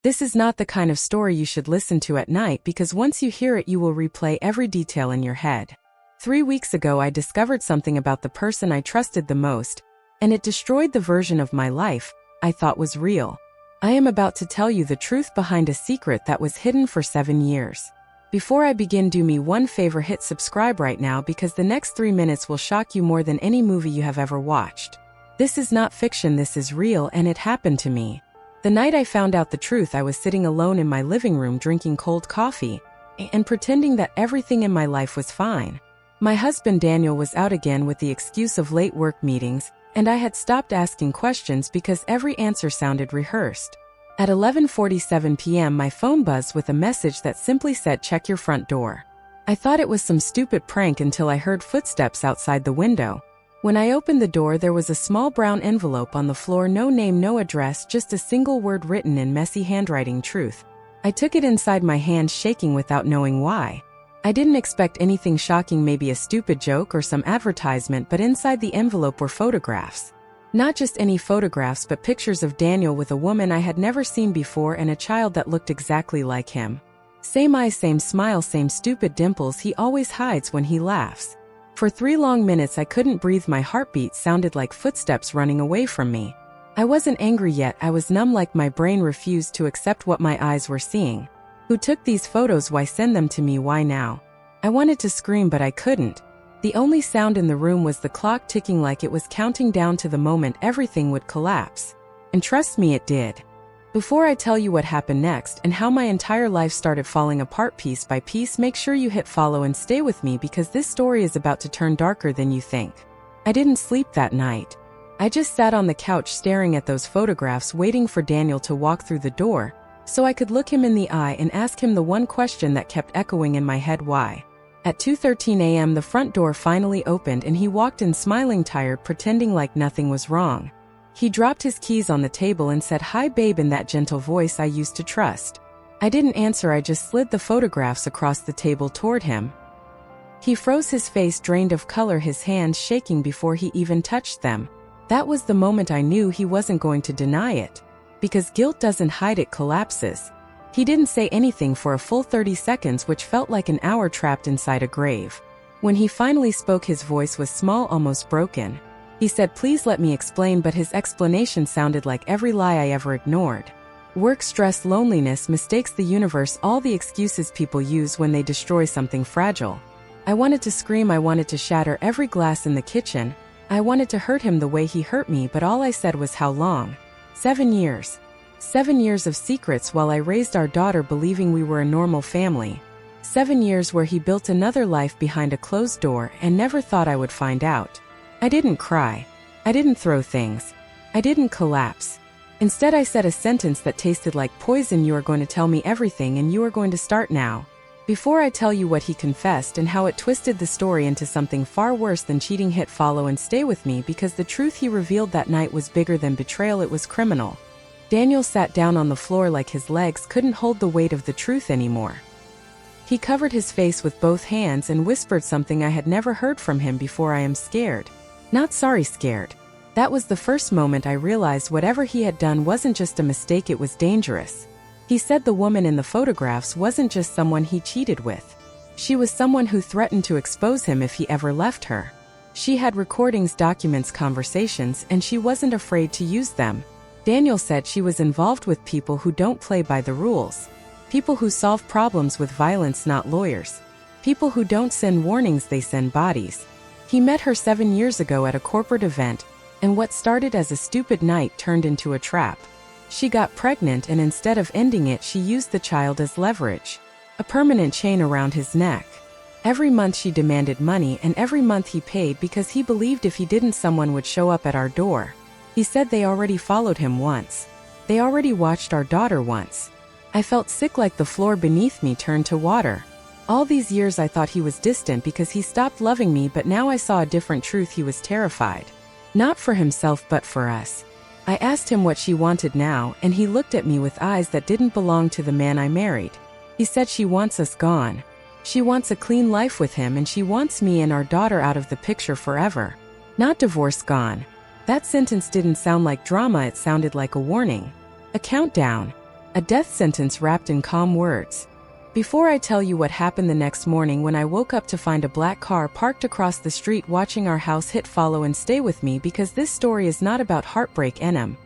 This is not the kind of story you should listen to at night because once you hear it you will replay every detail in your head. 3 weeks ago I discovered something about the person I trusted the most, and it destroyed the version of my life I thought was real. I am about to tell you the truth behind a secret that was hidden for 7 years. Before I begin, do me one favor, hit subscribe right now because the next 3 minutes will shock you more than any movie you have ever watched. This is not fiction, this is real, and it happened to me. The night I found out the truth, I was sitting alone in my living room drinking cold coffee and pretending that everything in my life was fine. My husband Daniel was out again with the excuse of late work meetings, and I had stopped asking questions because every answer sounded rehearsed. At 11:47 p.m. my phone buzzed with a message that simply said, "Check your front door." I thought it was some stupid prank until I heard footsteps outside the window. When I opened the door, there was a small brown envelope on the floor, no name, no address, just a single word written in messy handwriting, "Truth." I took it inside my hand, shaking without knowing why. I didn't expect anything shocking, maybe a stupid joke or some advertisement, but inside the envelope were photographs. Not just any photographs, but pictures of Daniel with a woman I had never seen before and a child that looked exactly like him. Same eyes, same smile, same stupid dimples he always hides when he laughs. For 3 long minutes I couldn't breathe, my heartbeat sounded like footsteps running away from me. I wasn't angry yet, I was numb, like my brain refused to accept what my eyes were seeing. Who took these photos? Why send them to me? Why now? I wanted to scream but I couldn't. The only sound in the room was the clock ticking, like it was counting down to the moment everything would collapse. And trust me, it did. Before I tell you what happened next and how my entire life started falling apart piece by piece, make sure you hit follow and stay with me because this story is about to turn darker than you think. I didn't sleep that night. I just sat on the couch staring at those photographs, waiting for Daniel to walk through the door so I could look him in the eye and ask him the one question that kept echoing in my head: why? At 2:13 a.m. the front door finally opened and he walked in, smiling, tired, pretending like nothing was wrong. He dropped his keys on the table and said, "Hi babe," in that gentle voice I used to trust. I didn't answer, I just slid the photographs across the table toward him. He froze, his face drained of color, his hands shaking before he even touched them. That was the moment I knew he wasn't going to deny it. Because guilt doesn't hide, it collapses. He didn't say anything for a full 30 seconds, which felt like an hour trapped inside a grave. When he finally spoke, his voice was small, almost broken. He said, "Please let me explain," but his explanation sounded like every lie I ever ignored. Work, stress, loneliness, mistakes, the universe, all the excuses people use when they destroy something fragile. I wanted to scream, I wanted to shatter every glass in the kitchen. I wanted to hurt him the way he hurt me, but all I said was, "How long?" 7 years. 7 years of secrets while I raised our daughter believing we were a normal family. 7 years where he built another life behind a closed door and never thought I would find out. I didn't cry. I didn't throw things. I didn't collapse. Instead, I said a sentence that tasted like poison: "You are going to tell me everything, and you are going to start now." Before I tell you what he confessed and how it twisted the story into something far worse than cheating, hit follow and stay with me because the truth he revealed that night was bigger than betrayal, it was criminal. Daniel sat down on the floor like his legs couldn't hold the weight of the truth anymore. He covered his face with both hands and whispered something I had never heard from him before: "I am scared." Not sorry, scared. That was the first moment I realized whatever he had done wasn't just a mistake, it was dangerous. He said the woman in the photographs wasn't just someone he cheated with. She was someone who threatened to expose him if he ever left her. She had recordings, documents, conversations, and she wasn't afraid to use them. Daniel said she was involved with people who don't play by the rules. People who solve problems with violence, not lawyers. People who don't send warnings, they send bodies. He met her 7 years ago at a corporate event, and what started as a stupid night turned into a trap. She got pregnant, and instead of ending it, she used the child as leverage. A permanent chain around his neck. Every month she demanded money, and every month he paid because he believed if he didn't, someone would show up at our door. He said they already followed him once. They already watched our daughter once. I felt sick, like the floor beneath me turned to water. All these years I thought he was distant because he stopped loving me, but now I saw a different truth. He was terrified. Not for himself, but for us. I asked him what she wanted now, and he looked at me with eyes that didn't belong to the man I married. He said she wants us gone. She wants a clean life with him, and she wants me and our daughter out of the picture forever. Not divorce, gone. That sentence didn't sound like drama, it sounded like a warning. A countdown. A death sentence wrapped in calm words. Before I tell you what happened the next morning when I woke up to find a black car parked across the street watching our house hit follow and stay with me because this story is not about heartbreak NM.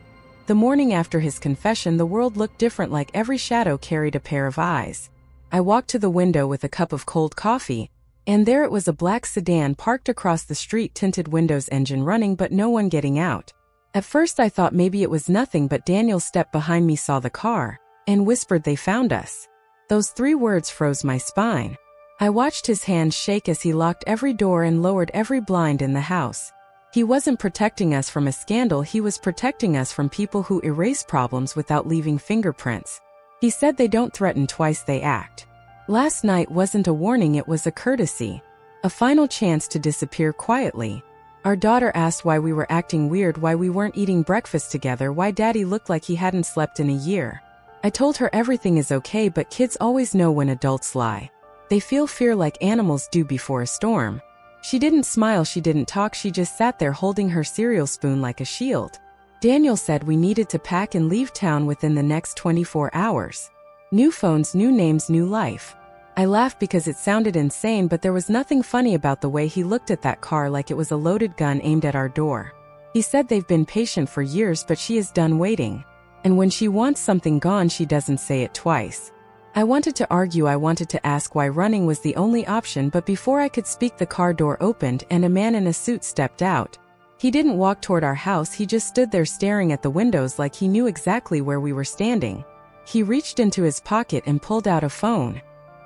The morning after his confession, the world looked different, like every shadow carried a pair of eyes. I walked to the window with a cup of cold coffee, and there it was, a black sedan parked across the street, tinted windows, engine running but no one getting out. At first I thought maybe it was nothing, but Daniel stepped behind me, saw the car, and whispered, "They found us." Those 3 words froze my spine. I watched his hands shake as he locked every door and lowered every blind in the house. He wasn't protecting us from a scandal, he was protecting us from people who erase problems without leaving fingerprints. He said they don't threaten twice, they act. Last night wasn't a warning, it was a courtesy. A final chance to disappear quietly. Our daughter asked why we were acting weird, why we weren't eating breakfast together, why Daddy looked like he hadn't slept in a year. I told her everything is okay, but kids always know when adults lie. They feel fear like animals do before a storm. She didn't smile, she didn't talk, she just sat there holding her cereal spoon like a shield. Daniel said we needed to pack and leave town within the next 24 hours. New phones, new names, new life. I laughed because it sounded insane, but there was nothing funny about the way he looked at that car, like it was a loaded gun aimed at our door. He said they've been patient for years, but she is done waiting. And when she wants something gone, she doesn't say it twice. I wanted to argue, I wanted to ask why running was the only option, but before I could speak, the car door opened and a man in a suit stepped out. He didn't walk toward our house, he just stood there staring at the windows like he knew exactly where we were standing. He reached into his pocket and pulled out a phone.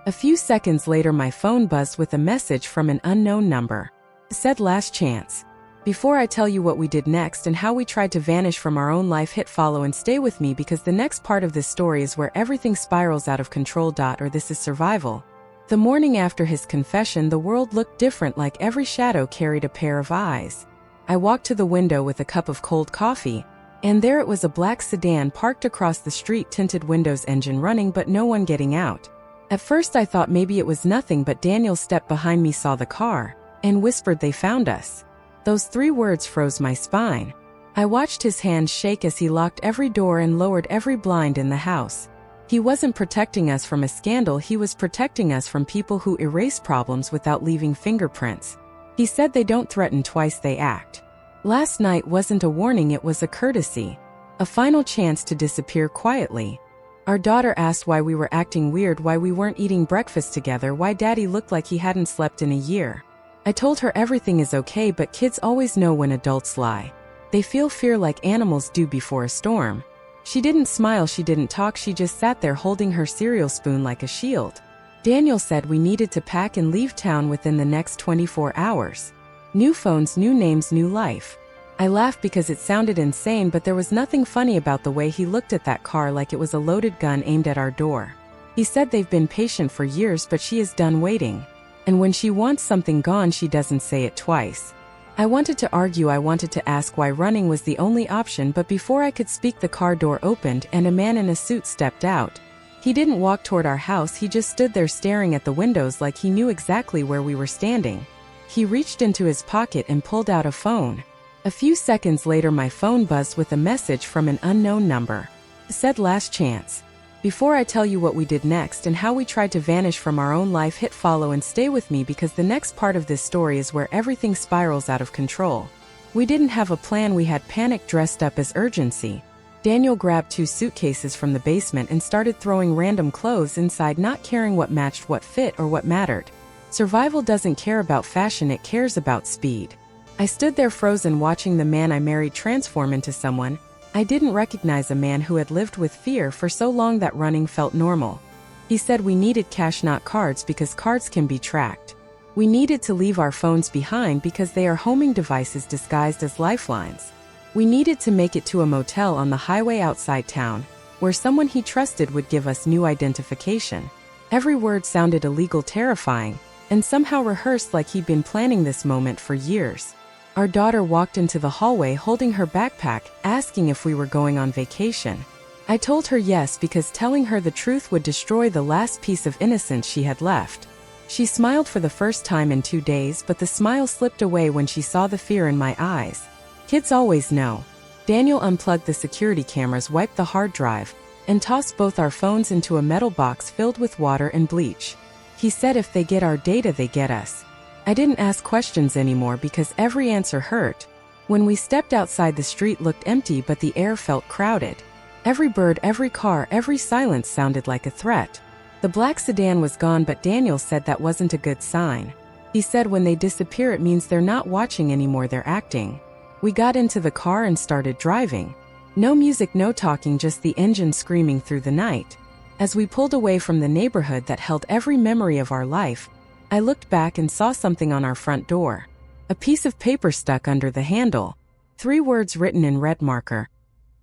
A few seconds later, my phone buzzed with a message from an unknown number. It said, "Last chance. Before I tell you what we did next and how we tried to vanish from our own life, hit follow and stay with me because the next part of this story is where everything spirals out of control. Or this is survival." The morning after his confession, the world looked different, like every shadow carried a pair of eyes. I walked to the window with a cup of cold coffee, and there it was, a black sedan parked across the street, tinted windows, engine running but no one getting out. At first I thought maybe it was nothing, but Daniel stepped behind me, saw the car, and whispered, "They found us." Those 3 words froze my spine. I watched his hands shake as he locked every door and lowered every blind in the house. He wasn't protecting us from a scandal, he was protecting us from people who erase problems without leaving fingerprints. He said they don't threaten twice, they act. Last night wasn't a warning, it was a courtesy. A final chance to disappear quietly. Our daughter asked why we were acting weird, why we weren't eating breakfast together, why Daddy looked like he hadn't slept in a year. I told her everything is okay, but kids always know when adults lie. They feel fear like animals do before a storm. She didn't smile, she didn't talk, she just sat there holding her cereal spoon like a shield. Daniel said we needed to pack and leave town within the next 24 hours. New phones, new names, new life. I laughed because it sounded insane, but there was nothing funny about the way he looked at that car, like it was a loaded gun aimed at our door. He said they've been patient for years, but she is done waiting. And when she wants something gone, she doesn't say it twice. I wanted to argue, I wanted to ask why running was the only option, but before I could speak, the car door opened and a man in a suit stepped out. He didn't walk toward our house, he just stood there staring at the windows like he knew exactly where we were standing. He reached into his pocket and pulled out a phone. A few seconds later, my phone buzzed with a message from an unknown number. It said, "Last chance. Before I tell you what we did next and how we tried to vanish from our own life, hit follow and stay with me because the next part of this story is where everything spirals out of control." We didn't have a plan, we had panic dressed up as urgency. Daniel grabbed 2 suitcases from the basement and started throwing random clothes inside, not caring what matched, what fit, or what mattered. Survival doesn't care about fashion, it cares about speed. I stood there frozen, watching the man I married transform into someone I didn't recognize, a man who had lived with fear for so long that running felt normal. He said we needed cash, not cards, because cards can be tracked. We needed to leave our phones behind because they are homing devices disguised as lifelines. We needed to make it to a motel on the highway outside town, where someone he trusted would give us new identification. Every word sounded illegal, terrifying, and somehow rehearsed, like he'd been planning this moment for years. Our daughter walked into the hallway holding her backpack, asking if we were going on vacation. I told her yes, because telling her the truth would destroy the last piece of innocence she had left. She smiled for the first time in 2 days, but the smile slipped away when she saw the fear in my eyes. Kids always know. Daniel unplugged the security cameras, wiped the hard drive, and tossed both our phones into a metal box filled with water and bleach. He said if they get our data, they get us. I didn't ask questions anymore because every answer hurt. When we stepped outside, the street looked empty, but the air felt crowded. Every bird, every car, every silence sounded like a threat. The black sedan was gone, but Daniel said that wasn't a good sign. He said when they disappear, it means they're not watching anymore, they're acting. We got into the car and started driving. No music, no talking, just the engine screaming through the night. As we pulled away from the neighborhood that held every memory of our life, I looked back and saw something on our front door. A piece of paper stuck under the handle. 3 words written in red marker.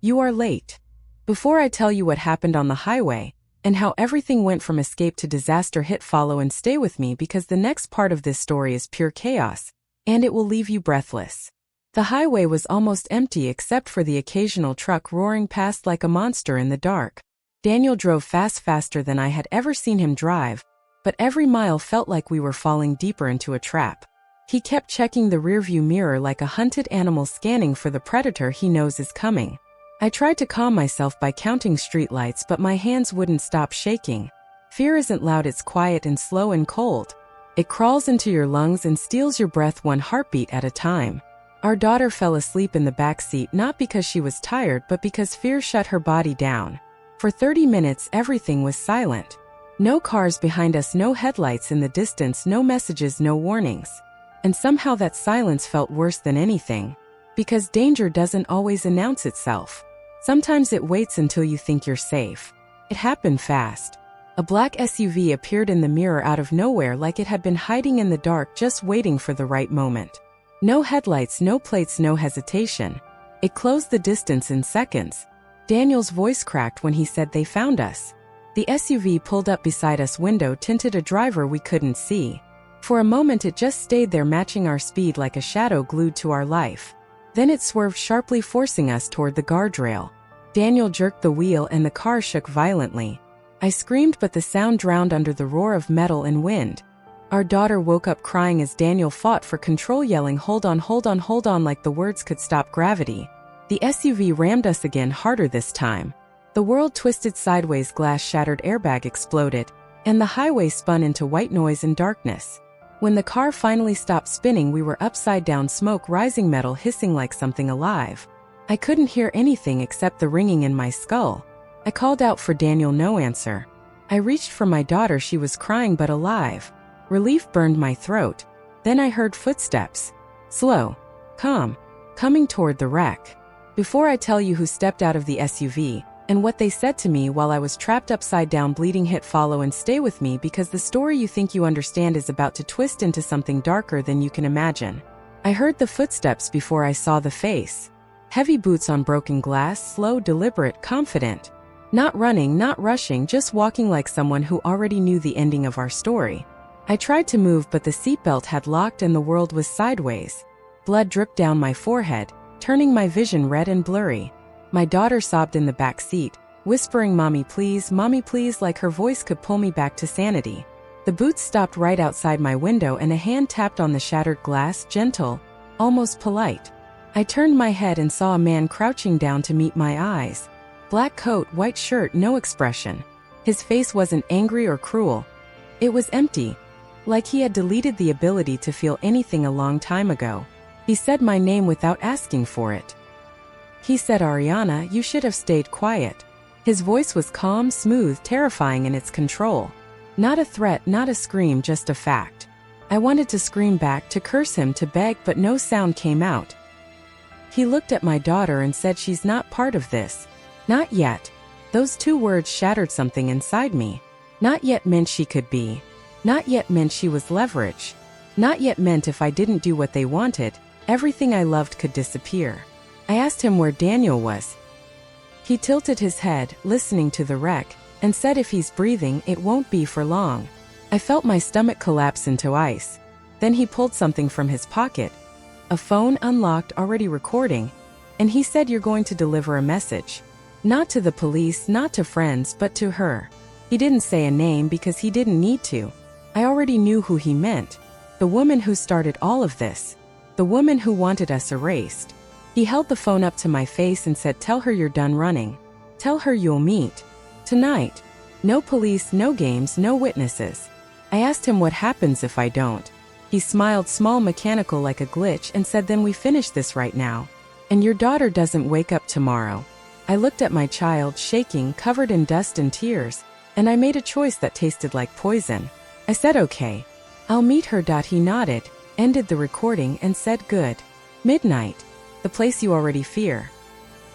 You are late. Before I tell you what happened on the highway, and how everything went from escape to disaster, hit follow and stay with me because the next part of this story is pure chaos, and it will leave you breathless. The highway was almost empty except for the occasional truck roaring past like a monster in the dark. Daniel drove fast, faster than I had ever seen him drive, but every mile felt like we were falling deeper into a trap. He kept checking the rearview mirror like a hunted animal, scanning for the predator he knows is coming. I tried to calm myself by counting streetlights, but my hands wouldn't stop shaking. Fear isn't loud, it's quiet and slow and cold. It crawls into your lungs and steals your breath, one heartbeat at a time. Our daughter fell asleep in the back seat, not because she was tired, but because fear shut her body down. For 30 minutes, everything was silent. No cars behind us, no headlights in the distance, no messages, no warnings. And somehow that silence felt worse than anything. Because danger doesn't always announce itself. Sometimes it waits until you think you're safe. It happened fast. A black SUV appeared in the mirror out of nowhere, like it had been hiding in the dark, just waiting for the right moment. No headlights, no plates, no hesitation. It closed the distance in seconds. Daniel's voice cracked when he said they found us. The SUV pulled up beside us, window tinted, a driver we couldn't see. For a moment it just stayed there, matching our speed like a shadow glued to our life. Then it swerved sharply, forcing us toward the guardrail. Daniel jerked the wheel and the car shook violently. I screamed, but the sound drowned under the roar of metal and wind. Our daughter woke up crying as Daniel fought for control, yelling, "Hold on, hold on, hold on," like the words could stop gravity. The SUV rammed us again, harder this time. The world twisted sideways, glass shattered, airbag exploded, and the highway spun into white noise and darkness. When the car finally stopped spinning, we were upside down, smoke rising, metal hissing like something alive. I couldn't hear anything except the ringing in my skull. I called out for Daniel, no answer. I reached for my daughter, she was crying but alive. Relief burned my throat. Then I heard footsteps. Slow, calm, coming toward the wreck. Before I tell you who stepped out of the SUV, and what they said to me while I was trapped upside down bleeding, hit follow and stay with me because the story you think you understand is about to twist into something darker than you can imagine. I heard the footsteps before I saw the face. Heavy boots on broken glass, slow, deliberate, confident. Not running, not rushing, just walking like someone who already knew the ending of our story. I tried to move, but the seatbelt had locked and the world was sideways. Blood dripped down my forehead, turning my vision red and blurry. My daughter sobbed in the back seat, whispering, mommy please," like her voice could pull me back to sanity. The boots stopped right outside my window and a hand tapped on the shattered glass, gentle, almost polite. I turned my head and saw a man crouching down to meet my eyes. Black coat, white shirt, no expression. His face wasn't angry or cruel. It was empty, like he had deleted the ability to feel anything a long time ago. He said my name without asking for it. He said, "Ariana, you should have stayed quiet." His voice was calm, smooth, terrifying in its control. Not a threat, not a scream, just a fact. I wanted to scream back, to curse him, to beg, but no sound came out. He looked at my daughter and said, "She's not part of this. Not yet." Those 2 words shattered something inside me. Not yet meant she could be. Not yet meant she was leverage. Not yet meant if I didn't do what they wanted, everything I loved could disappear. I asked him where Daniel was. He tilted his head, listening to the wreck, and said if he's breathing, it won't be for long. I felt my stomach collapse into ice. Then he pulled something from his pocket. A phone, unlocked, already recording. And he said, "You're going to deliver a message. Not to the police, not to friends, but to her." He didn't say a name because he didn't need to. I already knew who he meant. The woman who started all of this. The woman who wanted us erased. He held the phone up to my face and said, "Tell her you're done running. Tell her you'll meet." Tonight. No police, no games, no witnesses. I asked him what happens if I don't. He smiled, small, mechanical like a glitch, and said, then we finish this right now. And your daughter doesn't wake up tomorrow. I looked at my child, shaking, covered in dust and tears, and I made a choice that tasted like poison. I said, okay. I'll meet her. He nodded, ended the recording, and said, good. Midnight. The place you already fear.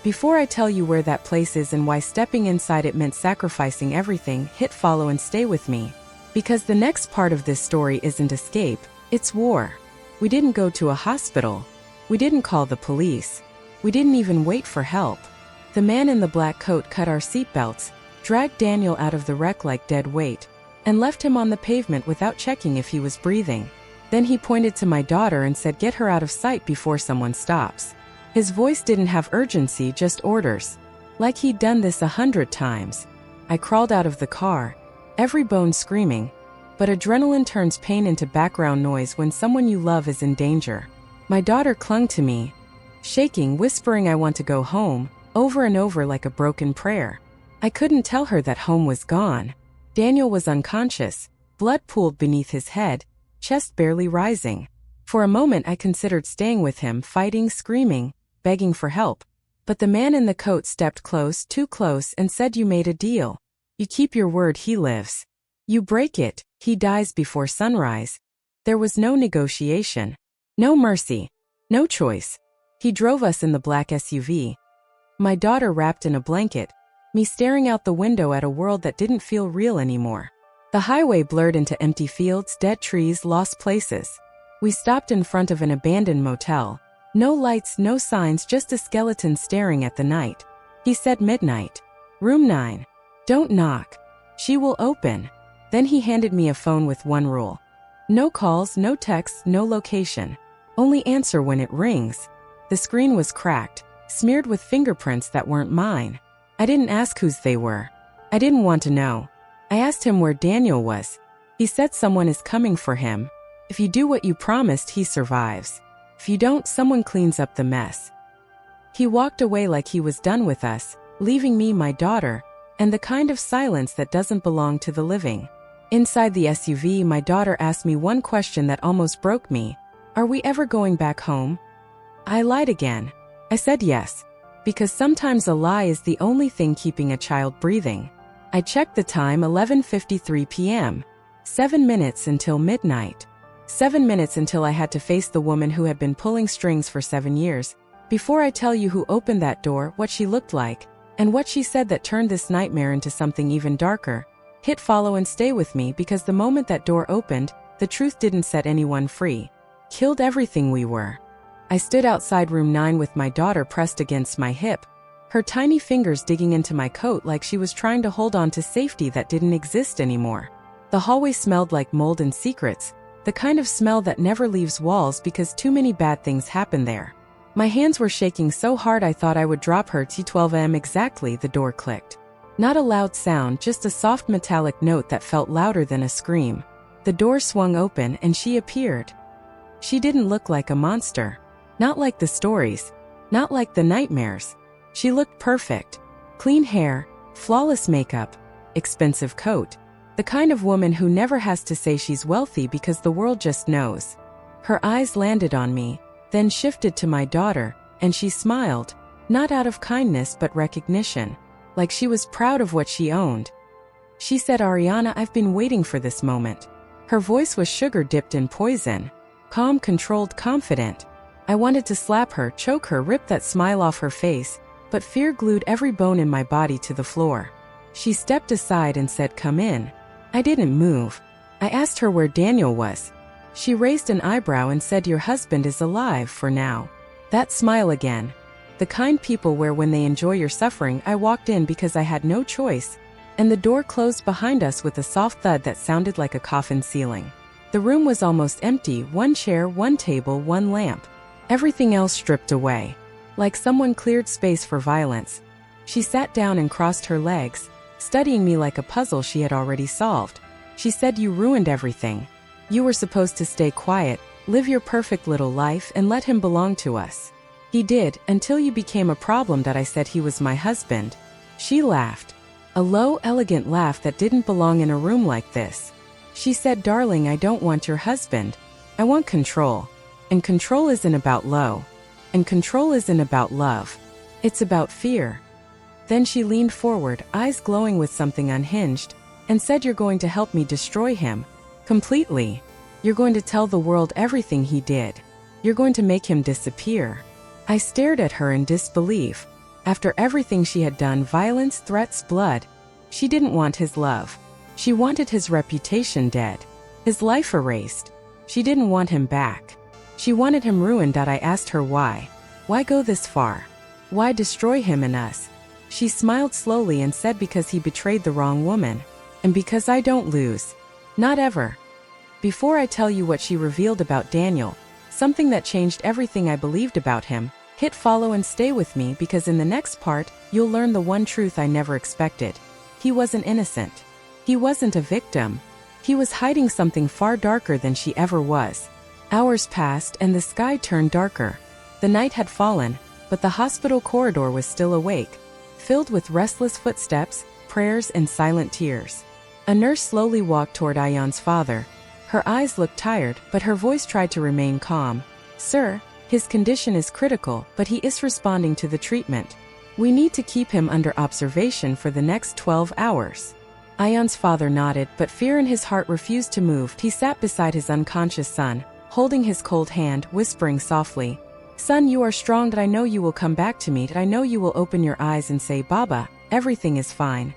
Before I tell you where that place is and why stepping inside it meant sacrificing everything, hit follow and stay with me. Because the next part of this story isn't escape, it's war. We didn't go to a hospital. We didn't call the police. We didn't even wait for help. The man in the black coat cut our seatbelts, dragged Daniel out of the wreck like dead weight, and left him on the pavement without checking if he was breathing. Then he pointed to my daughter and said, get her out of sight before someone stops. His voice didn't have urgency, just orders. Like he'd done this 100 times. I crawled out of the car, every bone screaming, but adrenaline turns pain into background noise when someone you love is in danger. My daughter clung to me, shaking, whispering, I want to go home, over and over like a broken prayer. I couldn't tell her that home was gone. Daniel was unconscious, blood pooled beneath his head, chest barely rising. For a moment I considered staying with him, fighting, screaming, begging for help. But the man in the coat stepped close, too close, and said, you made a deal. You keep your word, he lives. You break it, he dies before sunrise. There was no negotiation. No mercy. No choice. He drove us in the black SUV. My daughter wrapped in a blanket, me staring out the window at a world that didn't feel real anymore. The highway blurred into empty fields, dead trees, lost places. We stopped in front of an abandoned motel. No lights, no signs, just a skeleton staring at the night. He said, midnight. Room 9. Don't knock. She will open. Then he handed me a phone with one rule. No calls, no texts, no location. Only answer when it rings. The screen was cracked, smeared with fingerprints that weren't mine. I didn't ask whose they were. I didn't want to know. I asked him where Daniel was. He said someone is coming for him. If you do what you promised, he survives. If you don't, someone cleans up the mess. He walked away like he was done with us, leaving me, my daughter, and the kind of silence that doesn't belong to the living. Inside the SUV, my daughter asked me one question that almost broke me. Are we ever going back home? I lied again. I said yes. Because sometimes a lie is the only thing keeping a child breathing. I checked the time, 11:53 p.m. 7 minutes until midnight. 7 minutes until I had to face the woman who had been pulling strings for 7 years. Before I tell you who opened that door, what she looked like, and what she said that turned this nightmare into something even darker, hit follow and stay with me, because the moment that door opened, the truth didn't set anyone free. Killed everything we were. I stood outside room 9 with my daughter pressed against my hip, her tiny fingers digging into my coat like she was trying to hold on to safety that didn't exist anymore. The hallway smelled like mold and secrets, the kind of smell that never leaves walls because too many bad things happen there. My hands were shaking so hard I thought I would drop her. 12 a.m. exactly, the door clicked. Not a loud sound, just a soft metallic note that felt louder than a scream. The door swung open and she appeared. She didn't look like a monster. Not like the stories. Not like the nightmares. She looked perfect. Clean hair, flawless makeup, expensive coat. The kind of woman who never has to say she's wealthy because the world just knows. Her eyes landed on me, then shifted to my daughter, and she smiled, not out of kindness but recognition, like she was proud of what she owned. She said, Ariana, I've been waiting for this moment. Her voice was sugar dipped in poison. Calm, controlled, confident. I wanted to slap her, choke her, rip that smile off her face, but fear glued every bone in my body to the floor. She stepped aside and said, come in. I didn't move. I asked her where Daniel was. She raised an eyebrow and said, your husband is alive for now. That smile again. The kind people wear when they enjoy your suffering. I walked in because I had no choice, and the door closed behind us with a soft thud that sounded like a coffin ceiling. The room was almost empty, one chair, one table, one lamp. Everything else stripped away. Like someone cleared space for violence. She sat down and crossed her legs, studying me like a puzzle she had already solved. She said, you ruined everything. You were supposed to stay quiet, live your perfect little life, and let him belong to us. He did, until you became a problem that I said he was my husband. She laughed. A low, elegant laugh that didn't belong in a room like this. She said, "Darling, I don't want your husband. I want control. And control isn't about love. And control isn't about love. It's about fear." Then she leaned forward, eyes glowing with something unhinged, and said, "You're going to help me destroy him. Completely. You're going to tell the world everything he did. You're going to make him disappear." I stared at her in disbelief. After everything she had done, violence, threats, blood, she didn't want his love. She wanted his reputation dead. His life erased. She didn't want him back. She wanted him ruined. I asked her why. Why go this far? Why destroy him and us? She smiled slowly and said, "Because he betrayed the wrong woman. And because I don't lose. Not ever." Before I tell you what she revealed about Daniel, something that changed everything I believed about him, hit follow and stay with me, because in the next part, you'll learn the one truth I never expected. He wasn't innocent. He wasn't a victim. He was hiding something far darker than she ever was. Hours passed and the sky turned darker. The night had fallen, but the hospital corridor was still awake, filled with restless footsteps, prayers, and silent tears. A nurse slowly walked toward Ayan's father. Her eyes looked tired, but her voice tried to remain calm. "Sir, his condition is critical, but he is responding to the treatment. We need to keep him under observation for the next 12 hours. Ayan's father nodded, but fear in his heart refused to move. He sat beside his unconscious son, holding his cold hand, whispering softly, "Son, you are strong, but I know you will come back to me. I know you will open your eyes and say, 'Baba, everything is fine.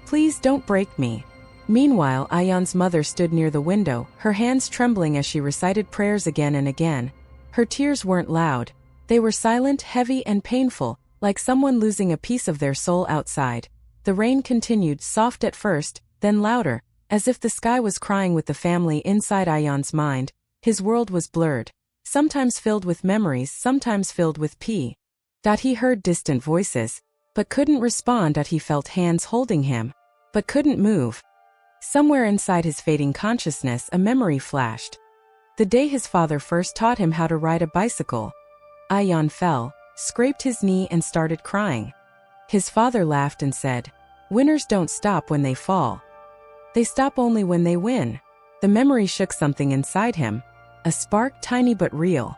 Please don't break me.'" Meanwhile, Ayan's mother stood near the window, her hands trembling as she recited prayers again and again. Her tears weren't loud. They were silent, heavy, and painful, like someone losing a piece of their soul outside. The rain continued, soft at first, then louder, as if the sky was crying with the family inside Ayan's mind. His world was blurred, sometimes filled with memories, sometimes filled with pee. He heard distant voices, but couldn't respond. He felt hands holding him, but couldn't move. Somewhere inside his fading consciousness, a memory flashed. The day his father first taught him how to ride a bicycle. Ayan fell, scraped his knee, and started crying. His father laughed and said, "Winners don't stop when they fall. They stop only when they win." The memory shook something inside him, a spark, tiny but real.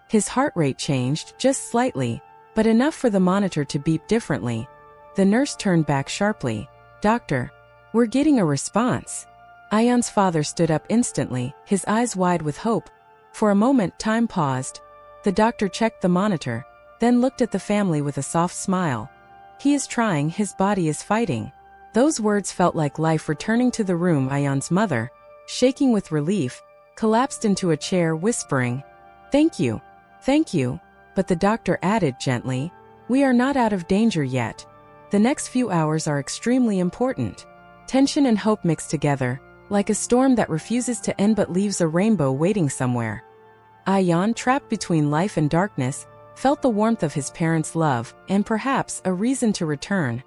His heart rate changed, just slightly, but enough for the monitor to beep differently. The nurse turned back sharply. "Doctor, we're getting a response." Ayan's father stood up instantly, his eyes wide with hope. For a moment, time paused. The doctor checked the monitor, then looked at the family with a soft smile. "He is trying, his body is fighting." Those words felt like life returning to the room. Ayan's mother, shaking with relief, collapsed into a chair, whispering, "Thank you. Thank you." But the doctor added gently, "We are not out of danger yet. The next few hours are extremely important." Tension and hope mixed together, like a storm that refuses to end but leaves a rainbow waiting somewhere. Ayan, trapped between life and darkness, felt the warmth of his parents' love, and perhaps a reason to return.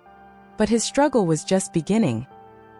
But his struggle was just beginning.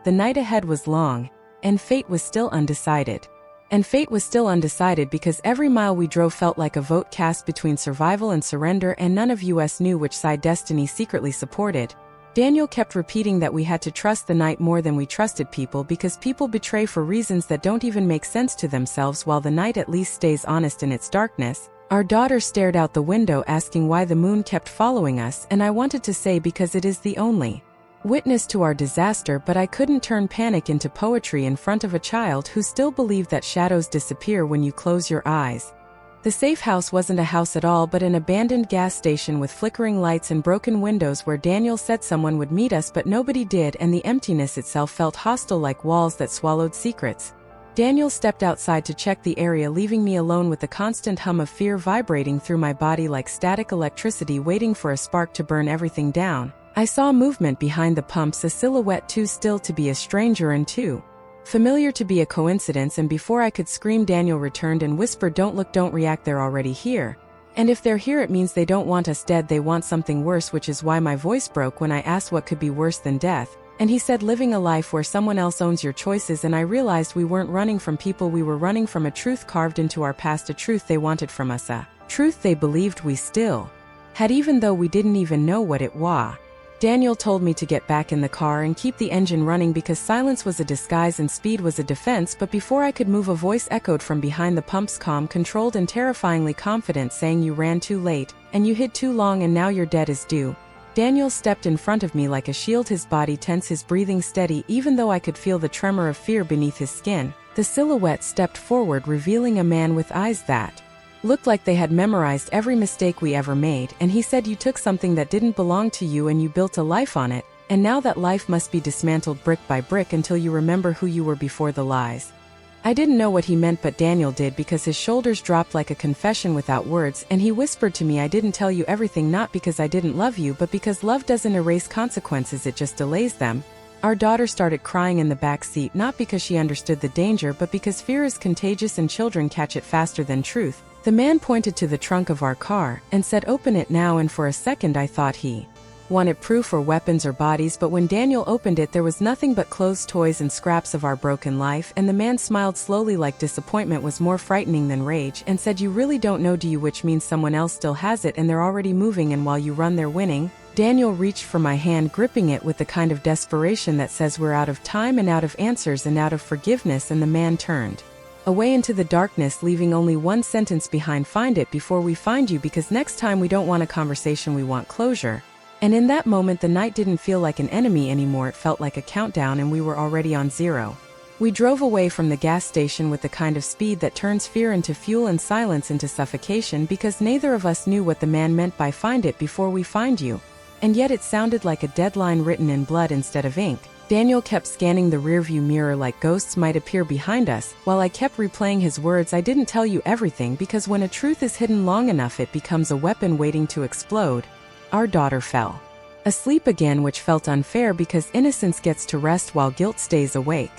The night ahead was long, and fate was still undecided. Because every mile we drove felt like a vote cast between survival and surrender, and none of us knew which side destiny secretly supported. Daniel kept repeating that we had to trust the night more than we trusted people, because people betray for reasons that don't even make sense to themselves, while the night at least stays honest in its darkness. Our daughter stared out the window, asking why the moon kept following us, and I wanted to say because it is the only witness to our disaster, but I couldn't turn panic into poetry in front of a child who still believed that shadows disappear when you close your eyes. The safe house wasn't a house at all, but an abandoned gas station with flickering lights and broken windows, where Daniel said someone would meet us but nobody did, and the emptiness itself felt hostile, like walls that swallowed secrets. Daniel stepped outside to check the area, leaving me alone with the constant hum of fear vibrating through my body like static electricity, waiting for a spark to burn everything down. I saw movement behind the pumps, a silhouette too still to be a stranger and too familiar to be a coincidence, and before I could scream, Daniel returned and whispered, "Don't look, don't react, they're already here. And if they're here, it means they don't want us dead, they want something worse," which is why my voice broke when I asked what could be worse than death. And he said, "Living a life where someone else owns your choices." And I realized we weren't running from people, we were running from a truth carved into our past, a truth they wanted from us, a truth they believed we still had, even though we didn't even know what it was. Daniel told me to get back in the car and keep the engine running because silence was a disguise and speed was a defense, but before I could move a voice echoed from behind the pumps, calm, controlled and terrifyingly confident, saying, "You ran too late, and you hid too long, and now your debt is due." Daniel stepped in front of me like a shield, his body tense, his breathing steady, even though I could feel the tremor of fear beneath his skin. The silhouette stepped forward, revealing a man with eyes that looked like they had memorized every mistake we ever made, and he said, "You took something that didn't belong to you and you built a life on it, and now that life must be dismantled brick by brick until you remember who you were before the lies." I didn't know what he meant, but Daniel did, because his shoulders dropped like a confession without words, and he whispered to me, "I didn't tell you everything, not because I didn't love you, but because love doesn't erase consequences, it just delays them." Our daughter started crying in the back seat, not because she understood the danger, but because fear is contagious and children catch it faster than truth. The man pointed to the trunk of our car and said, "Open it now," and for a second I thought he wanted proof or weapons or bodies, but when Daniel opened it there was nothing but clothes, toys and scraps of our broken life, and the man smiled slowly like disappointment was more frightening than rage, and said, "You really don't know, do you?" Which means someone else still has it and they're already moving, and while you run they're winning. Daniel reached for my hand, gripping it with the kind of desperation that says we're out of time and out of answers and out of forgiveness, and the man turned away into the darkness, leaving only one sentence behind: "Find it before we find you, because next time we don't want a conversation, we want closure." And in that moment the night didn't feel like an enemy anymore, it felt like a countdown, and we were already on zero. We drove away from the gas station with the kind of speed that turns fear into fuel and silence into suffocation, because neither of us knew what the man meant by "find it before we find you." And yet it sounded like a deadline written in blood instead of ink. Daniel kept scanning the rearview mirror like ghosts might appear behind us, while I kept replaying his words, "I didn't tell you everything," because when a truth is hidden long enough it becomes a weapon waiting to explode. Our daughter fell asleep again, which felt unfair because innocence gets to rest while guilt stays awake.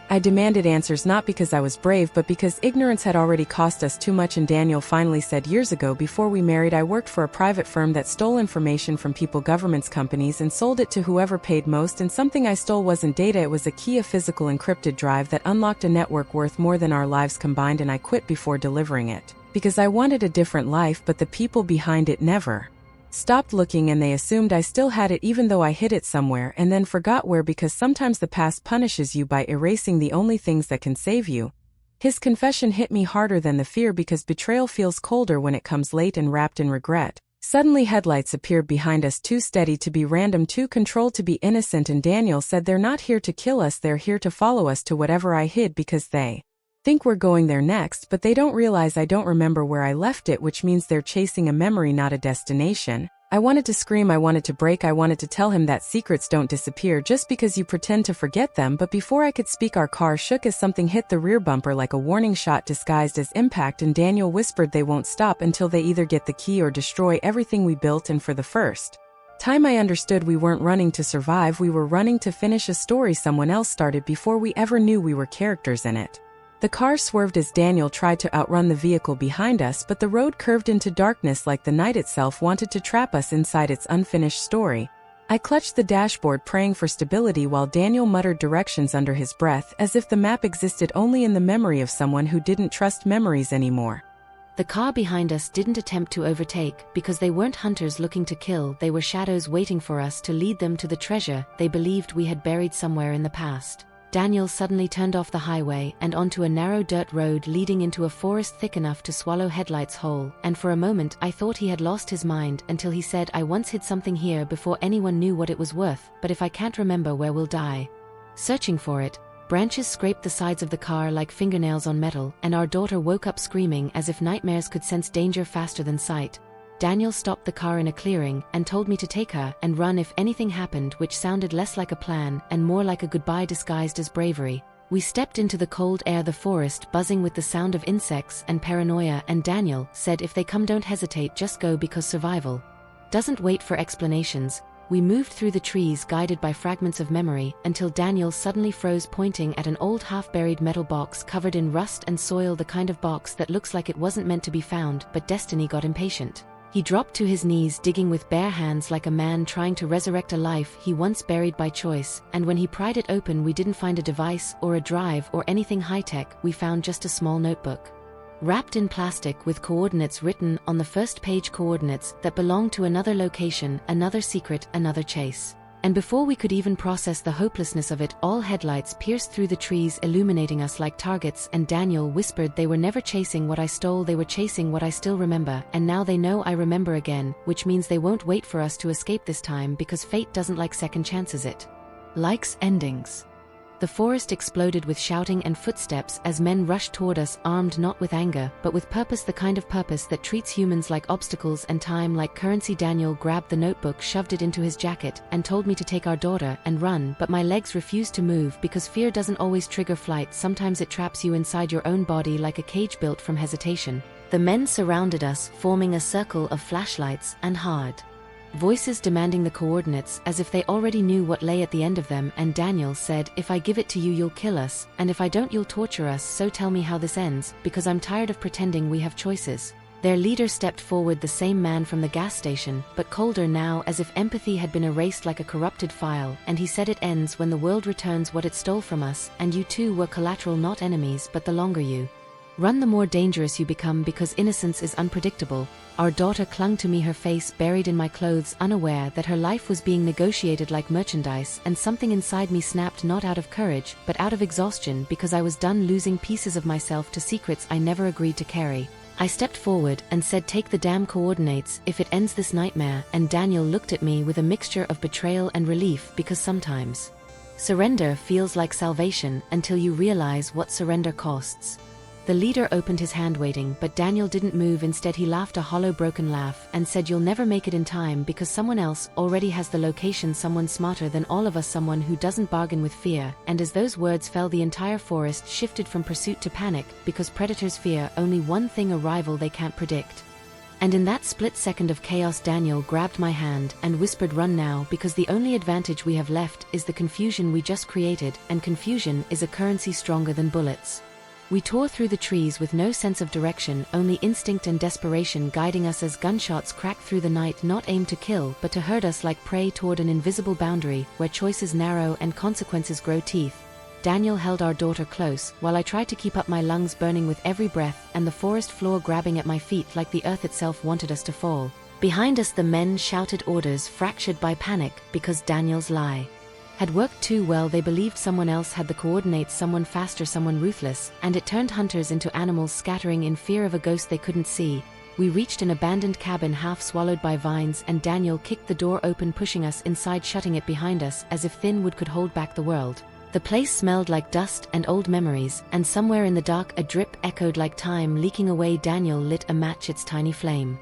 I demanded answers, not because I was brave, but because ignorance had already cost us too much, and Daniel finally said, "Years ago, before we married, I worked for a private firm that stole information from people, governments, companies, and sold it to whoever paid most, and something I stole wasn't data, it was a key, a physical encrypted drive that unlocked a network worth more than our lives combined, and I quit before delivering it. Because I wanted a different life, but the people behind it never stopped looking, and they assumed I still had it even though I hid it somewhere and then forgot where, because sometimes the past punishes you by erasing the only things that can save you." His confession hit me harder than the fear, because betrayal feels colder when it comes late and wrapped in regret. Suddenly headlights appeared behind us, too steady to be random, too controlled to be innocent, and Daniel said, "They're not here to kill us, they're here to follow us to whatever I hid, because they think we're going there next, but they don't realize I don't remember where I left it, which means they're chasing a memory, not a destination." I wanted to scream, I wanted to break, I wanted to tell him that secrets don't disappear just because you pretend to forget them, but before I could speak our car shook as something hit the rear bumper like a warning shot disguised as impact, and Daniel whispered, "They won't stop until they either get the key or destroy everything we built." And for the first time I understood we weren't running to survive, we were running to finish a story someone else started before we ever knew we were characters in it. The car swerved as Daniel tried to outrun the vehicle behind us, but the road curved into darkness like the night itself wanted to trap us inside its unfinished story. I clutched the dashboard, praying for stability, while Daniel muttered directions under his breath, as if the map existed only in the memory of someone who didn't trust memories anymore. The car behind us didn't attempt to overtake, because they weren't hunters looking to kill, they were shadows waiting for us to lead them to the treasure they believed we had buried somewhere in the past. Daniel suddenly turned off the highway and onto a narrow dirt road leading into a forest thick enough to swallow headlights whole, and for a moment I thought he had lost his mind, until he said, "I once hid something here before anyone knew what it was worth, but if I can't remember where we'll die searching for it." Branches scraped the sides of the car like fingernails on metal, and our daughter woke up screaming as if nightmares could sense danger faster than sight. Daniel stopped the car in a clearing and told me to take her and run if anything happened, which sounded less like a plan and more like a goodbye disguised as bravery. We stepped into the cold air, the forest buzzing with the sound of insects and paranoia, and Daniel said, "If they come, don't hesitate, just go, because survival doesn't wait for explanations." We moved through the trees guided by fragments of memory until Daniel suddenly froze, pointing at an old half-buried metal box covered in rust and soil, the kind of box that looks like it wasn't meant to be found, but destiny got impatient. He dropped to his knees, digging with bare hands like a man trying to resurrect a life he once buried by choice, and when he pried it open we didn't find a device or a drive or anything high-tech, we found just a small notebook. wrapped in plastic with coordinates written on the first page, coordinates that belonged to another location, another secret, another chase. And before we could even process the hopelessness of it all, headlights pierced through the trees, illuminating us like targets, and Daniel whispered, "They were never chasing what I stole, they were chasing what I still remember, and now they know I remember again, which means they won't wait for us to escape this time, because fate doesn't like second chances, it likes endings." The forest exploded with shouting and footsteps as men rushed toward us, armed not with anger, but with purpose, the kind of purpose that treats humans like obstacles and time like currency. Daniel grabbed the notebook, shoved it into his jacket, and told me to take our daughter and run, but my legs refused to move because fear doesn't always trigger flight, sometimes it traps you inside your own body like a cage built from hesitation. The men surrounded us, forming a circle of flashlights and hard voices demanding the coordinates as if they already knew what lay at the end of them, and Daniel said, "If I give it to you, you'll kill us, and if I don't, you'll torture us, so tell me how this ends, because I'm tired of pretending we have choices." Their leader stepped forward, the same man from the gas station, but colder now, as if empathy had been erased like a corrupted file, and he said, "It ends when the world returns what it stole from us, and you too were collateral, not enemies, but the longer you run, the more dangerous you become, because innocence is unpredictable." Our daughter clung to me, her face buried in my clothes, unaware that her life was being negotiated like merchandise, and something inside me snapped, not out of courage, but out of exhaustion, because I was done losing pieces of myself to secrets I never agreed to carry. I stepped forward and said, "Take the damn coordinates, if it ends this nightmare," and Daniel looked at me with a mixture of betrayal and relief, because sometimes surrender feels like salvation until you realize what surrender costs. The leader opened his hand, waiting, but Daniel didn't move. Instead, he laughed a hollow, broken laugh and said, "You'll never make it in time, because someone else already has the location, someone smarter than all of us, someone who doesn't bargain with fear." And as those words fell, the entire forest shifted from pursuit to panic, because predators fear only one thing, a rival they can't predict. And in that split second of chaos, Daniel grabbed my hand and whispered, "Run now, because the only advantage we have left is the confusion we just created, and confusion is a currency stronger than bullets." We tore through the trees with no sense of direction, only instinct and desperation guiding us as gunshots cracked through the night, not aimed to kill, but to herd us like prey toward an invisible boundary, where choices narrow and consequences grow teeth. Daniel held our daughter close, while I tried to keep up, my lungs burning with every breath, and the forest floor grabbing at my feet like the earth itself wanted us to fall. Behind us, the men shouted orders, fractured by panic, because Daniel's lie had worked too well. They believed someone else had the coordinates, someone faster, someone ruthless, and it turned hunters into animals, scattering in fear of a ghost they couldn't see. We reached an abandoned cabin half swallowed by vines, and Daniel kicked the door open, pushing us inside, shutting it behind us as if thin wood could hold back the world. The place smelled like dust and old memories, and somewhere in the dark a drip echoed like time leaking away. Daniel lit a match, its tiny flame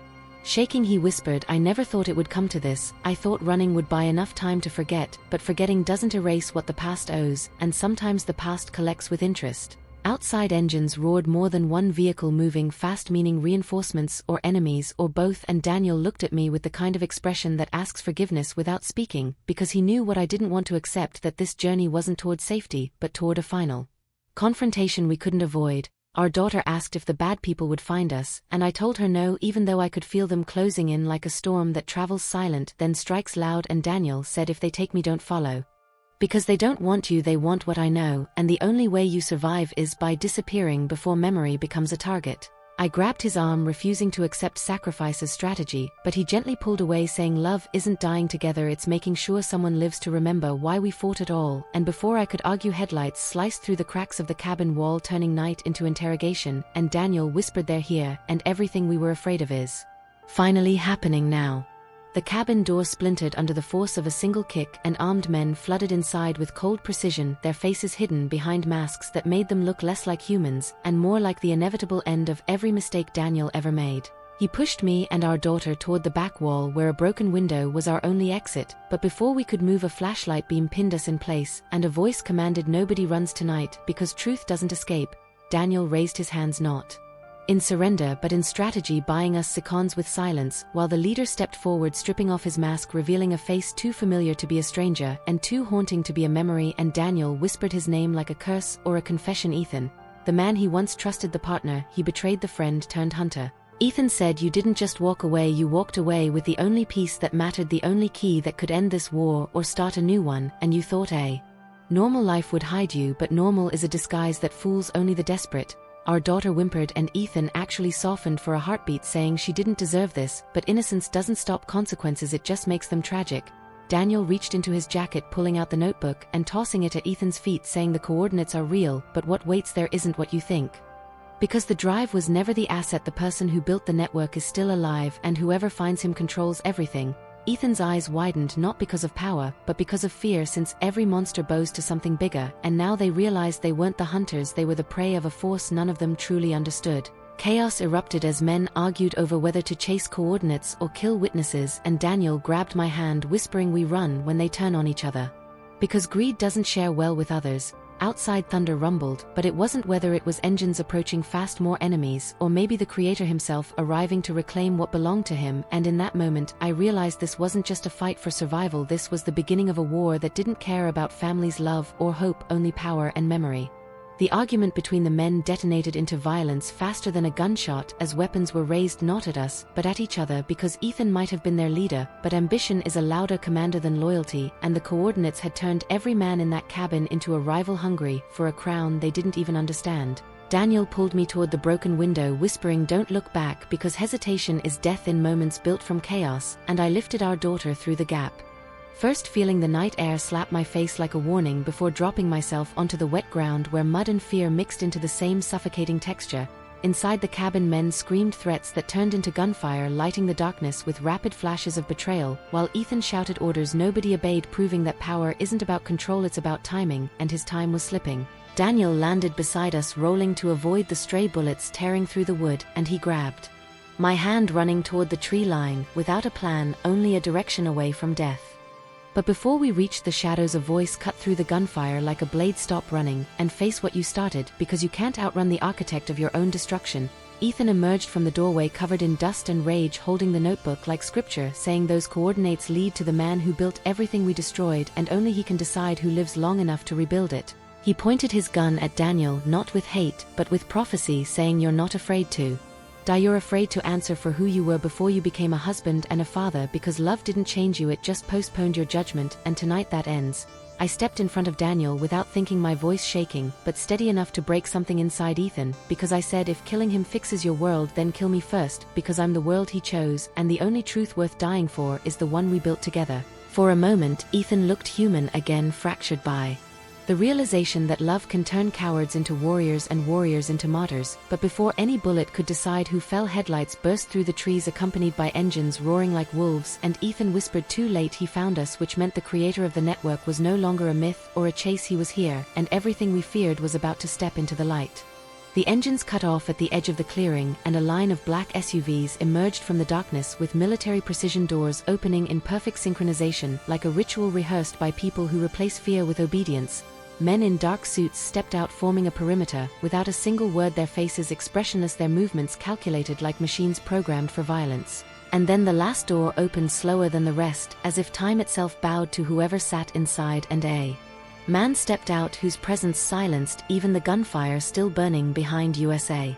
shaking, he whispered, "I never thought it would come to this. I thought running would buy enough time to forget, but forgetting doesn't erase what the past owes, and sometimes the past collects with interest." Outside, engines roared, more than one vehicle moving fast, meaning reinforcements or enemies or both, and Daniel looked at me with the kind of expression that asks forgiveness without speaking, because he knew what I didn't want to accept, that this journey wasn't toward safety, but toward a final confrontation we couldn't avoid. Our daughter asked if the bad people would find us, and I told her no, even though I could feel them closing in like a storm that travels silent then strikes loud. And Daniel said, "If they take me, don't follow. Because they don't want you, they want what I know, and the only way you survive is by disappearing before memory becomes a target." I grabbed his arm, refusing to accept sacrifice as strategy, but he gently pulled away, saying, "Love isn't dying together, it's making sure someone lives to remember why we fought at all." And before I could argue, headlights sliced through the cracks of the cabin wall, turning night into interrogation, and Daniel whispered, "They're here, and everything we were afraid of is finally happening now." The cabin door splintered under the force of a single kick, and armed men flooded inside with cold precision, their faces hidden behind masks that made them look less like humans, and more like the inevitable end of every mistake Daniel ever made. He pushed me and our daughter toward the back wall, where a broken window was our only exit, but before we could move, a flashlight beam pinned us in place, and a voice commanded, "Nobody runs tonight, because truth doesn't escape." Daniel raised his hands, not in surrender but in strategy, buying us seconds with silence, while the leader stepped forward, stripping off his mask, revealing a face too familiar to be a stranger and too haunting to be a memory. And Daniel whispered his name like a curse or a confession, "Ethan." The man he once trusted, the partner he betrayed, the friend turned hunter. Ethan said, "You didn't just walk away, you walked away with the only piece that mattered, the only key that could end this war or start a new one, and you thought a normal life would hide you, but normal is a disguise that fools only the desperate." Our daughter whimpered and Ethan actually softened for a heartbeat, saying she didn't deserve this, but innocence doesn't stop consequences, it just makes them tragic. Daniel reached into his jacket, pulling out the notebook and tossing it at Ethan's feet, saying the coordinates are real, but what waits there isn't what you think. Because the drive was never the asset, the person who built the network is still alive, and whoever finds him controls everything. Ethan's eyes widened, not because of power, but because of fear, since every monster bows to something bigger, and now they realized they weren't the hunters, they were the prey of a force none of them truly understood. Chaos erupted as men argued over whether to chase coordinates or kill witnesses, and Daniel grabbed my hand, whispering, "We run when they turn on each other." Because greed doesn't share well with others. Outside thunder rumbled, but it wasn't whether it was engines approaching fast, more enemies, or maybe the creator himself arriving to reclaim what belonged to him, and in that moment, I realized this wasn't just a fight for survival, this was the beginning of a war that didn't care about families, love, or hope, only power and memory. The argument between the men detonated into violence faster than a gunshot, as weapons were raised not at us, but at each other, because Ethan might have been their leader, but ambition is a louder commander than loyalty, and the coordinates had turned every man in that cabin into a rival hungry for a crown they didn't even understand. Daniel pulled me toward the broken window, whispering, "Don't look back, because hesitation is death in moments built from chaos," and I lifted our daughter through the gap. First feeling the night air slap my face like a warning before dropping myself onto the wet ground where mud and fear mixed into the same suffocating texture. Inside the cabin, men screamed threats that turned into gunfire, lighting the darkness with rapid flashes of betrayal, while Ethan shouted orders nobody obeyed, proving that power isn't about control, it's about timing, and his time was slipping. Daniel landed beside us, rolling to avoid the stray bullets tearing through the wood, and he grabbed my hand, running toward the tree line, without a plan, only a direction away from death. But before we reached the shadows, a voice cut through the gunfire like a blade. "Stop running, and face what you started, because you can't outrun the architect of your own destruction." Ethan emerged from the doorway covered in dust and rage, holding the notebook like scripture, saying, "Those coordinates lead to the man who built everything we destroyed, and only he can decide who lives long enough to rebuild it." He pointed his gun at Daniel, not with hate, but with prophecy, saying, "You're not afraid to die, you're afraid to answer for who you were before you became a husband and a father, because love didn't change you, it just postponed your judgment, and tonight that ends." I stepped in front of Daniel without thinking, my voice shaking, but steady enough to break something inside Ethan, because I said, "If killing him fixes your world, then kill me first, because I'm the world he chose, and the only truth worth dying for is the one we built together." For a moment, Ethan looked human again, fractured by the realization that love can turn cowards into warriors and warriors into martyrs. But before any bullet could decide who fell, headlights burst through the trees accompanied by engines roaring like wolves, and Ethan whispered, "Too late, he found us," which meant the creator of the network was no longer a myth or a chase, he was here, and everything we feared was about to step into the light. The engines cut off at the edge of the clearing, and a line of black SUVs emerged from the darkness with military precision doors opening in perfect synchronization, like a ritual rehearsed by people who replace fear with obedience. Men in dark suits stepped out, forming a perimeter, without a single word, their faces expressionless, their movements calculated like machines programmed for violence. And then the last door opened slower than the rest, as if time itself bowed to whoever sat inside, and a man stepped out whose presence silenced even the gunfire still burning behind USA.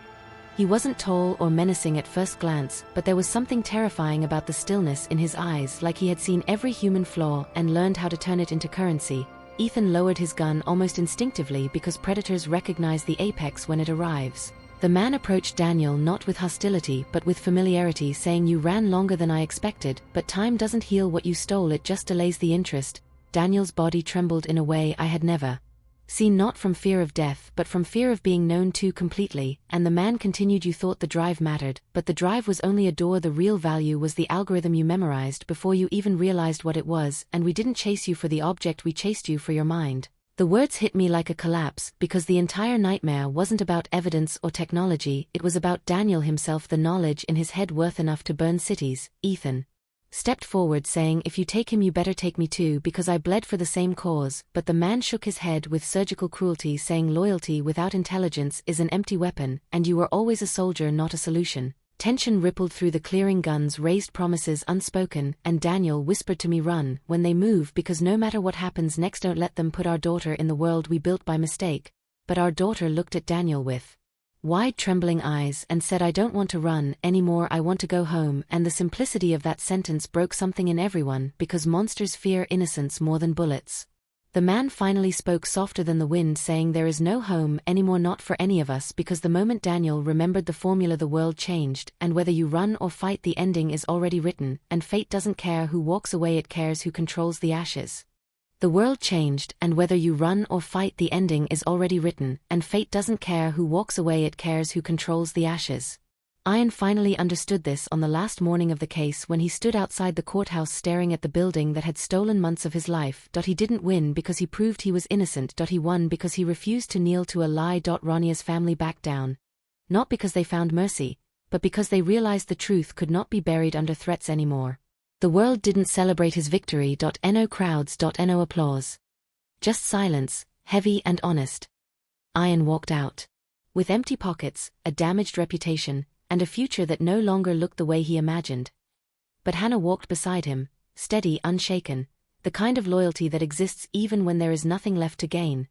He wasn't tall or menacing at first glance, but there was something terrifying about the stillness in his eyes, like he had seen every human flaw and learned how to turn it into currency. Ethan lowered his gun almost instinctively, because predators recognize the apex when it arrives. The man approached Daniel not with hostility but with familiarity, saying, "You ran longer than I expected, but time doesn't heal what you stole, it just delays the interest." Daniel's body trembled in a way I had never seen, not from fear of death but from fear of being known too completely, and the man continued, "You thought the drive mattered, but the drive was only a door, the real value was the algorithm you memorized before you even realized what it was, and we didn't chase you for the object, we chased you for your mind." The words hit me like a collapse, because the entire nightmare wasn't about evidence or technology, it was about Daniel himself, the knowledge in his head worth enough to burn cities. Ethan stepped forward, saying, "If you take him, you better take me too, because I bled for the same cause." But the man shook his head with surgical cruelty, saying, "Loyalty without intelligence is an empty weapon, and you were always a soldier, not a solution." Tension rippled through the clearing, guns raised, promises unspoken, and Daniel whispered to me, "Run when they move, because no matter what happens next, don't let them put our daughter in the world we built by mistake." But our daughter looked at Daniel with wide, trembling eyes and said, "I don't want to run anymore, I want to go home," and the simplicity of that sentence broke something in everyone, because monsters fear innocence more than bullets. The man finally spoke softer than the wind, saying there is no home anymore, not for any of us, because the moment Daniel remembered the formula the world changed, and whether you run or fight the ending is already written, and fate doesn't care who walks away, it cares who controls the ashes. The world changed, and whether you run or fight the ending is already written, and fate doesn't care who walks away, it cares who controls the ashes. Ian finally understood this on the last morning of the case, when he stood outside the courthouse staring at the building that had stolen months of his life. He didn't win because he proved he was innocent. He won because he refused to kneel to a lie. Rania's family backed down. Not because they found mercy, but because they realized the truth could not be buried under threats anymore. The world didn't celebrate his victory. No crowds. No applause. Just silence, heavy and honest. Ian walked out. With empty pockets, a damaged reputation, and a future that no longer looked the way he imagined. But Hannah walked beside him, steady, unshaken, the kind of loyalty that exists even when there is nothing left to gain.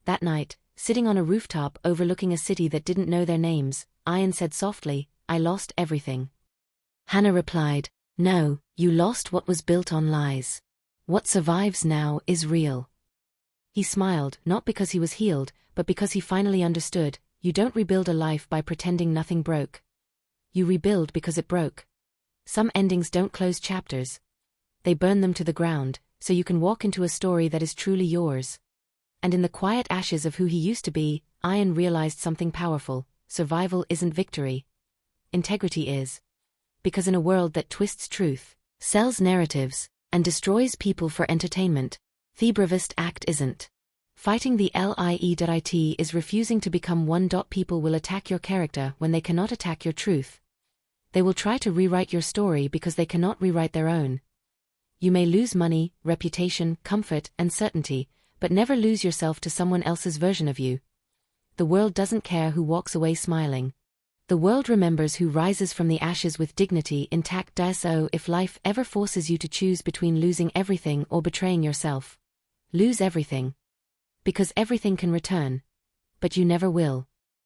That night, sitting on a rooftop overlooking a city that didn't know their names, Ian said softly, "I lost everything." Hannah replied, "No, you lost what was built on lies. What survives now is real." He smiled, not because he was healed, but because he finally understood. You don't rebuild a life by pretending nothing broke. You rebuild because it broke. Some endings don't close chapters. They burn them to the ground, so you can walk into a story that is truly yours. And in the quiet ashes of who he used to be, Ian realized something powerful. Survival isn't victory. Integrity is. Because in a world that twists truth, sells narratives, and destroys people for entertainment, the bravest act isn't fighting the lie. Is refusing to become one. People will attack your character when they cannot attack your truth. They will try to rewrite your story because they cannot rewrite their own. You may lose money, reputation, comfort, and certainty, but never lose yourself to someone else's version of you. The world doesn't care who walks away smiling. The world remembers who rises from the ashes with dignity intact. So if life ever forces you to choose between losing everything or betraying yourself, lose everything. Because everything can return. But you never will.